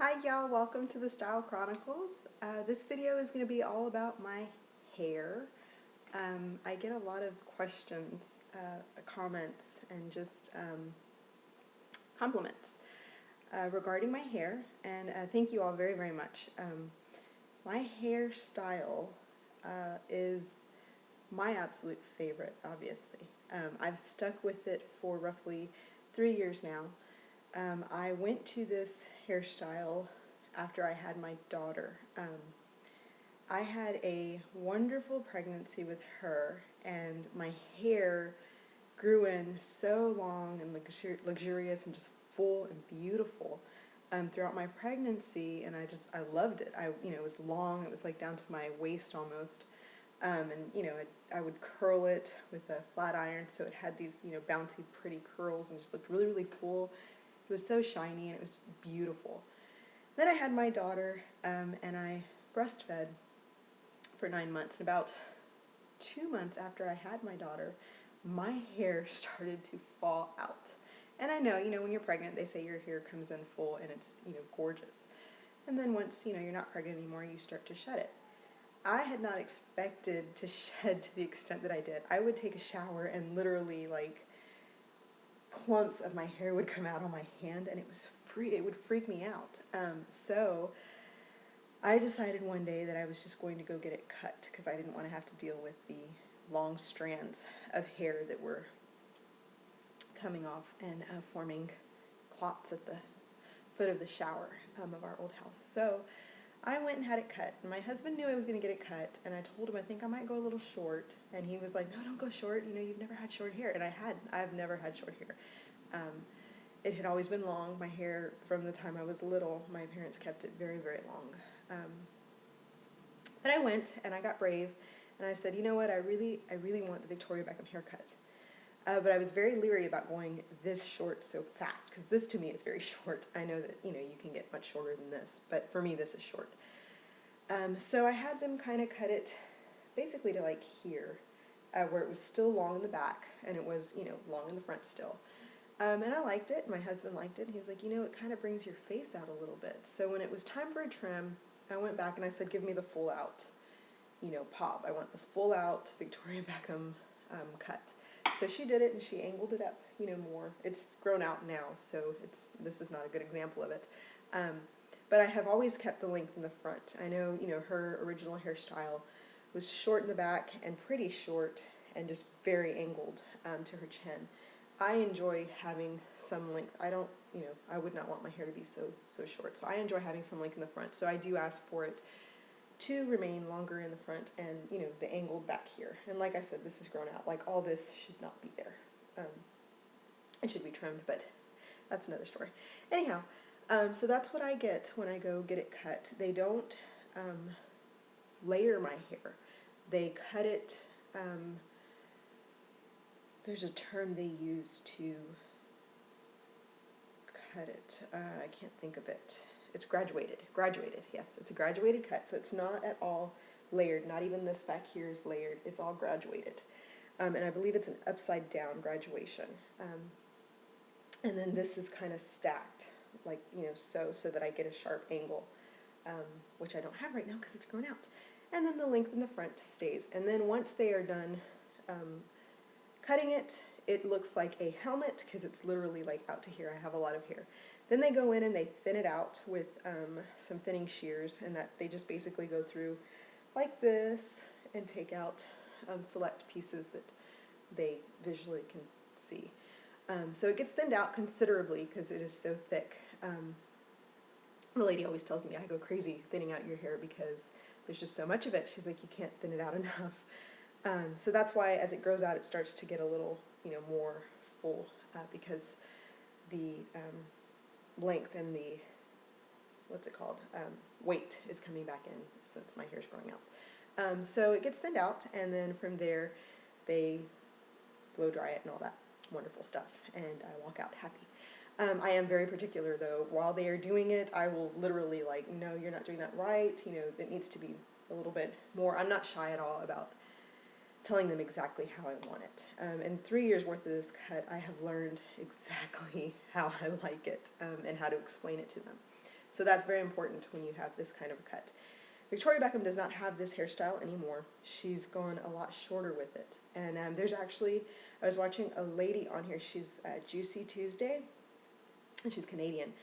Hi y'all, welcome to the Style Chronicles. This video is going to be all about my hair. I get a lot of questions, comments, and just compliments regarding my hair, and thank you all very, very much. My hairstyle is my absolute favorite, obviously. I've stuck with it for roughly 3 years now. I went to this hairstyle after I had my daughter. I had a wonderful pregnancy with her, and my hair grew in so long and luxurious and just full and beautiful throughout my pregnancy, and I loved it. It was long. It was like down to my waist almost. And I would curl it with a flat iron, so it had these bouncy, pretty curls, and just looked really, really full. It was so shiny and it was beautiful. Then I had my daughter, and I breastfed for 9 months. And about 2 months after I had my daughter, my hair started to fall out. And I know, when you're pregnant, they say your hair comes in full and it's, gorgeous. And then once, you're not pregnant anymore, you start to shed it. I had not expected to shed to the extent that I did. I would take a shower and literally, clumps of my hair would come out on my hand, and it would freak me out. So I decided one day that I was just going to go get it cut because I didn't want to have to deal with the long strands of hair that were coming off and forming clots at the foot of the shower of our old house. So I went and had it cut, and my husband knew I was going to get it cut, and I told him I think I might go a little short, and he was like, no, don't go short, you've never had short hair, and I've never had short hair. It had always been long. My hair, from the time I was little, my parents kept it very, very long. But I went, and I got brave, and I said, you know what, I really want the Victoria Beckham haircut. But I was very leery about going this short so fast, because this to me is very short. I know that, you can get much shorter than this, but for me this is short. So I had them kind of cut it basically to here, where it was still long in the back, and it was, long in the front still. And I liked it, my husband liked it, and he was like, it kind of brings your face out a little bit. So when it was time for a trim, I went back and I said, give me the full out, pop. I want the full out Victoria Beckham cut. So she did it, and she angled it up, more. It's grown out now, so this is not a good example of it. But I have always kept the length in the front. I know, her original hairstyle was short in the back and pretty short and just very angled to her chin. I enjoy having some length. I don't, I would not want my hair to be so short. So I enjoy having some length in the front. So I do ask for it to remain longer in the front and, the angled back here. And like I said, this has grown out. All this should not be there. It should be trimmed, but that's another story. Anyhow, so that's what I get when I go get it cut. They don't layer my hair. They cut it, there's a term they use to cut it. I can't think of it. It's graduated. Graduated, yes. It's a graduated cut, so it's not at all layered. Not even this back here is layered. It's all graduated. And I believe it's an upside down graduation. And then this is kind of stacked, so that I get a sharp angle, which I don't have right now because it's grown out. And then the length in the front stays. And then once they are done cutting it, it looks like a helmet because it's literally out to here. I have a lot of hair. Then they go in and they thin it out with some thinning shears, and that they just basically go through like this and take out select pieces that they visually can see. So it gets thinned out considerably because it is so thick. The lady always tells me I go crazy thinning out your hair because there's just so much of it. She's like, you can't thin it out enough. So that's why as it grows out, it starts to get a little, more full because the length and the, weight is coming back in since my hair's growing out. So it gets thinned out, and then from there they blow dry it and all that wonderful stuff, and I walk out happy. I am very particular, though. While they are doing it, I will literally no, you're not doing that right, it needs to be a little bit more. I'm not shy at all about telling them exactly how I want it. In 3 years worth of this cut, I have learned exactly how I like it and how to explain it to them. So that's very important when you have this kind of a cut. Victoria Beckham does not have this hairstyle anymore. She's gone a lot shorter with it. And there's actually, I was watching a lady on here, she's Juicy Tuesday, and she's Canadian.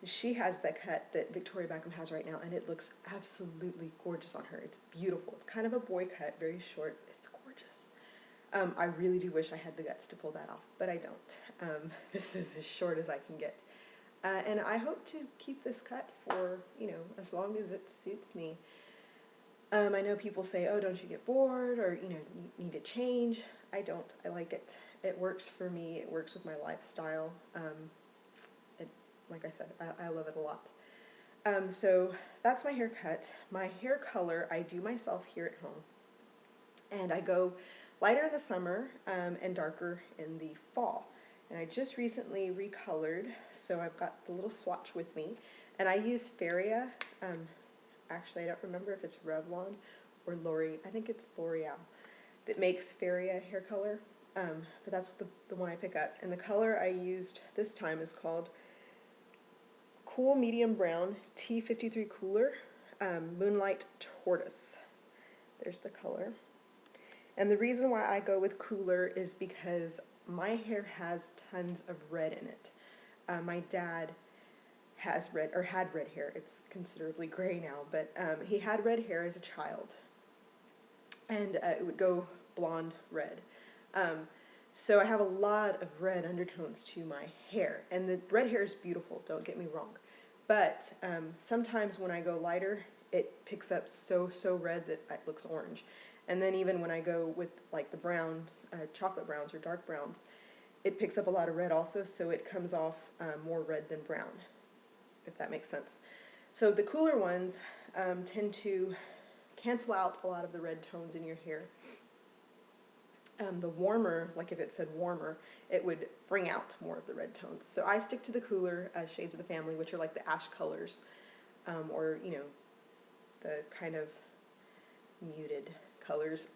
She has the cut that Victoria Beckham has right now, and it looks absolutely gorgeous on her. It's beautiful. It's kind of a boy cut, very short. It's gorgeous. I really do wish I had the guts to pull that off, but I don't. This is as short as I can get. And I hope to keep this cut for, you know, as long as it suits me. I know people say, oh, don't you get bored, or, you know, you need to change. I don't. I like it. It works for me. It works with my lifestyle. Like I said, I love it a lot. So that's my haircut. My hair color, I do myself here at home. And I go lighter in the summer and darker in the fall. And I just recently recolored, so I've got the little swatch with me. And I use Feria. Actually, I don't remember if it's Revlon or L'Oreal. I think it's L'Oreal that makes Feria hair color. But that's the one I pick up. And the color I used this time is called Cool Medium Brown T53 Cooler Moonlight Tortoise. There's the color. And the reason why I go with cooler is because my hair has tons of red in it. My dad has red, or had red hair. It's considerably gray now, but he had red hair as a child. And it would go blonde red. So I have a lot of red undertones to my hair. And the red hair is beautiful, don't get me wrong. But sometimes when I go lighter, it picks up so red that it looks orange. And then even when I go with like the browns, chocolate browns or dark browns, it picks up a lot of red also, so it comes off more red than brown, if that makes sense. So the cooler ones tend to cancel out a lot of the red tones in your hair. The warmer, like if it said warmer, it would bring out more of the red tones. So I stick to the cooler shades of the family, which are like the ash colors, or, you know, the kind of muted colors.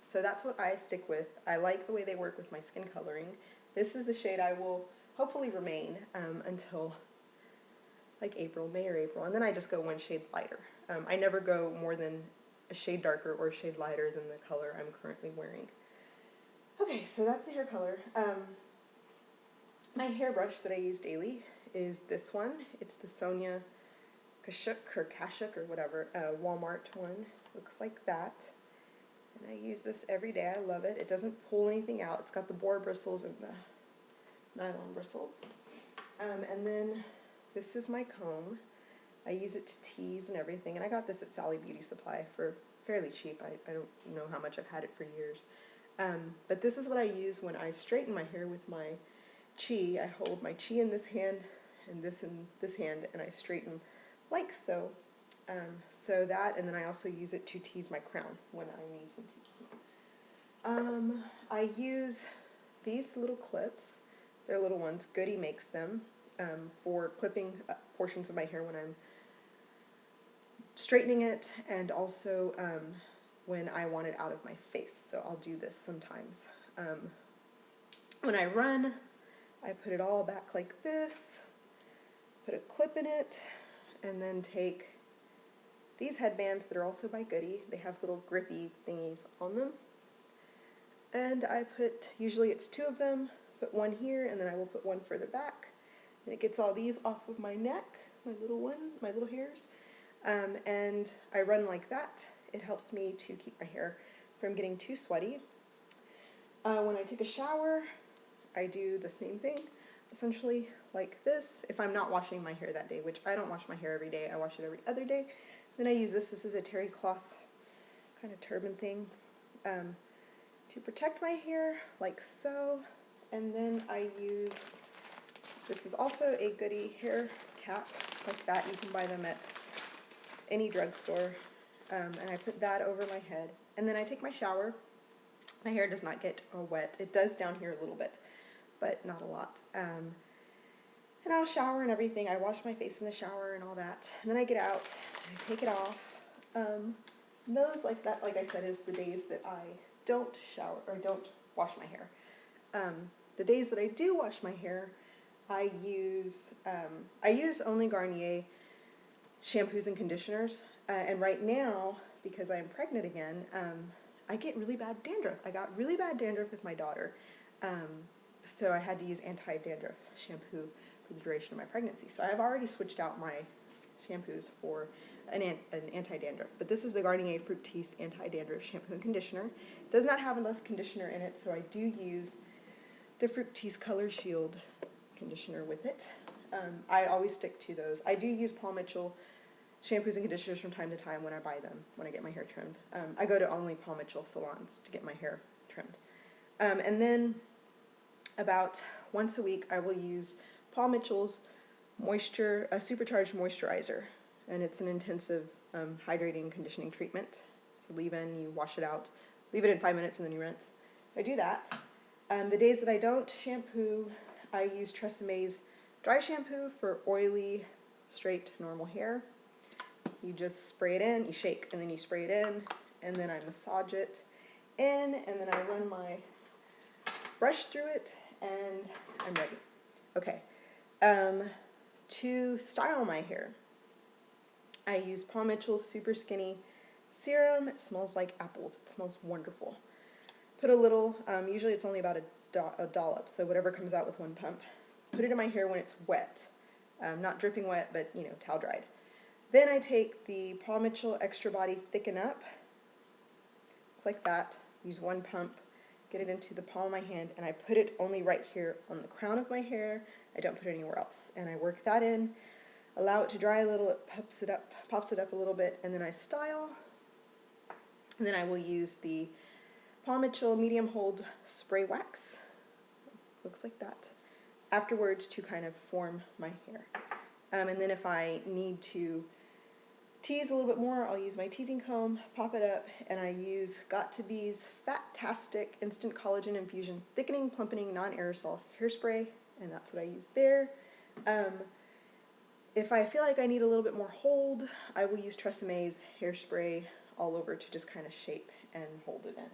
So that's what I stick with. I like the way they work with my skin coloring. This is the shade I will hopefully remain until like May or April, and then I just go one shade lighter. I never go more than a shade darker or a shade lighter than the color I'm currently wearing. Okay, so that's the hair color. My hairbrush that I use daily is this one. It's the Sonia Kashuk or whatever, Walmart one. Looks like that. And I use this every day. I love it. It doesn't pull anything out. It's got the boar bristles and the nylon bristles. And then this is my comb. I use it to tease and everything. And I got this at Sally Beauty Supply for fairly cheap. I don't know how much I've had it for years. But this is what I use when I straighten my hair with my chi. I hold my chi in this hand and this in this hand, and I straighten like so. So that, and then I also use it to tease my crown when I need some teasing. I use these little clips. They're little ones. Goody makes them for clipping portions of my hair when I'm straightening it, and also when I want it out of my face. So I'll do this sometimes. When I run, I put it all back like this, put a clip in it, and then take these headbands that are also by Goody. They have little grippy thingies on them. And I put, usually it's 2 of them, put one here, and then I will put one further back. And it gets all these off of my neck, my little hairs. And I run like that. It helps me to keep my hair from getting too sweaty. When I take a shower, I do the same thing, essentially like this. If I'm not washing my hair that day, which I don't wash my hair every day, I wash it every other day. Then I use this. This is a terry cloth kind of turban thing to protect my hair, like so. And then I use, this is also a Goody hair cap, like that. You can buy them at any drugstore. And I put that over my head. And then I take my shower. My hair does not get wet. It does down here a little bit, but not a lot. And I'll shower and everything. I wash my face in the shower and all that. And then I get out, I take it off. Those, like that, like I said, is the days that I don't shower or don't wash my hair. The days that I do wash my hair, I use only Garnier shampoos and conditioners. And right now, because I'm pregnant again, I get really bad dandruff. I got really bad dandruff with my daughter. So I had to use anti-dandruff shampoo for the duration of my pregnancy. So I've already switched out my shampoos for an anti-dandruff. But this is the Garnier Fructis Anti-Dandruff Shampoo and Conditioner. It does not have enough conditioner in it, so I do use the Fructis Color Shield conditioner with it. I always stick to those. I do use Paul Mitchell shampoos and conditioners from time to time when I buy them, when I get my hair trimmed. I go to only Paul Mitchell salons to get my hair trimmed. And then about once a week I will use Paul Mitchell's Supercharged Moisturizer. And it's an intensive hydrating conditioning treatment. So leave in, you wash it out, leave it in 5 minutes and then you rinse. I do that. The days that I don't shampoo, I use TreSemme's dry shampoo for oily, straight, normal hair. You just spray it in, you shake, and then you spray it in, and then I massage it in, and then I run my brush through it, and I'm ready. Okay, to style my hair, I use Paul Mitchell's Super Skinny Serum. It smells like apples. It smells wonderful. Put a little, usually it's only about a dollop, so whatever comes out with one pump. Put it in my hair when it's wet. Not dripping wet, but, you know, towel dried. Then I take the Paul Mitchell Extra Body Thicken Up. It's like that. Use one pump, get it into the palm of my hand, and I put it only right here on the crown of my hair. I don't put it anywhere else. And I work that in. Allow it to dry a little, it pops it up a little bit, and then I style. And then I will use the Paul Mitchell Medium Hold Spray Wax. Looks like that. Afterwards to kind of form my hair. And then if I need to tease a little bit more, I'll use my teasing comb, pop it up, and I use Got2Be's Fat-tastic Instant Collagen Infusion Thickening, Plumpening, Non-Aerosol Hairspray, and that's what I use there. If I feel like I need a little bit more hold, I will use TreSemme's hairspray all over to just kind of shape and hold it in.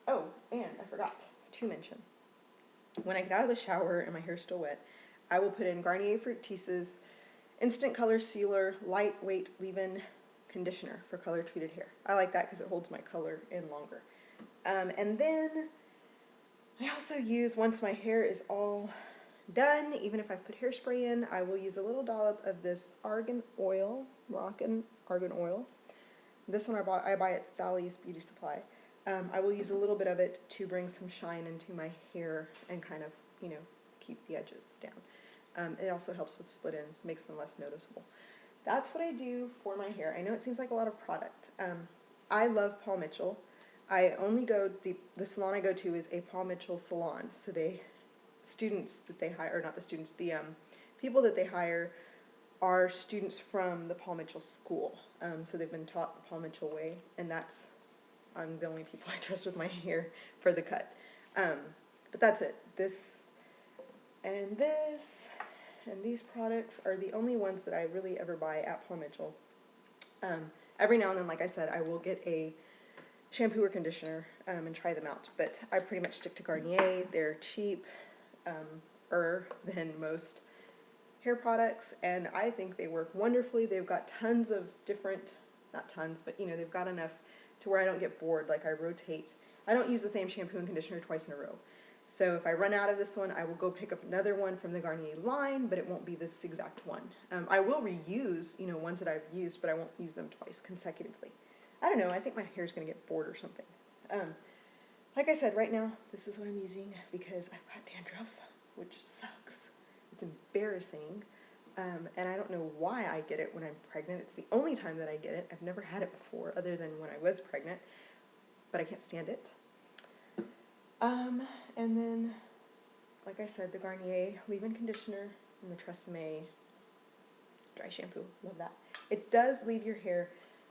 Oh, and I forgot to mention, when I get out of the shower and my hair's still wet, I will put in Garnier Fructis's Instant Color Sealer Lightweight Leave-In Conditioner for color treated hair. I like that because it holds my color in longer. And then I also use, once my hair is all done, even if I've put hairspray in, I will use a little dollop of this Argan Oil, Argan Oil. This one I buy at Sally's Beauty Supply. I will use a little bit of it to bring some shine into my hair and kind of, you know, keep the edges down. It also helps with split ends, makes them less noticeable. That's what I do for my hair. I know it seems like a lot of product. I love Paul Mitchell. I only go, the salon I go to is a Paul Mitchell salon, so students that they hire, or not the students, the people that they hire are students from the Paul Mitchell school. So they've been taught the Paul Mitchell way, and I'm the only people I trust with my hair for the cut. But that's it. This and these products are the only ones that I really ever buy at Paul Mitchell. Every now and then, like I said, I will get a shampoo or conditioner and try them out, but I pretty much stick to Garnier. They're cheap, than most hair products, and I think they work wonderfully. They've got tons of different, not tons, but you know, they've got enough to where I don't get bored. Like I rotate. I don't use the same shampoo and conditioner twice in a row. So if I run out of this one, I will go pick up another one from the Garnier line, but it won't be this exact one. I will reuse, you know, ones that I've used, but I won't use them twice consecutively. I don't know, I think my hair's going to get bored or something. Like I said, right now, this is what I'm using because I've got dandruff, which sucks. It's embarrassing, and I don't know why I get it when I'm pregnant. It's the only time that I get it. I've never had it before, other than when I was pregnant, but I can't stand it. And then, like I said, the Garnier leave-in conditioner and the TreSemme dry shampoo. Love that. It does leave your hair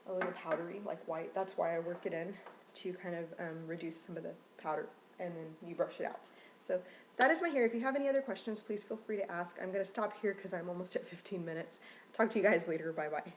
a little powdery, like white. That's why I work it in, to kind of reduce some of the powder, and then you brush it out. So that is my hair. If you have any other questions, please feel free to ask. I'm going to stop here because I'm almost at 15 minutes. Talk to you guys later. Bye-bye.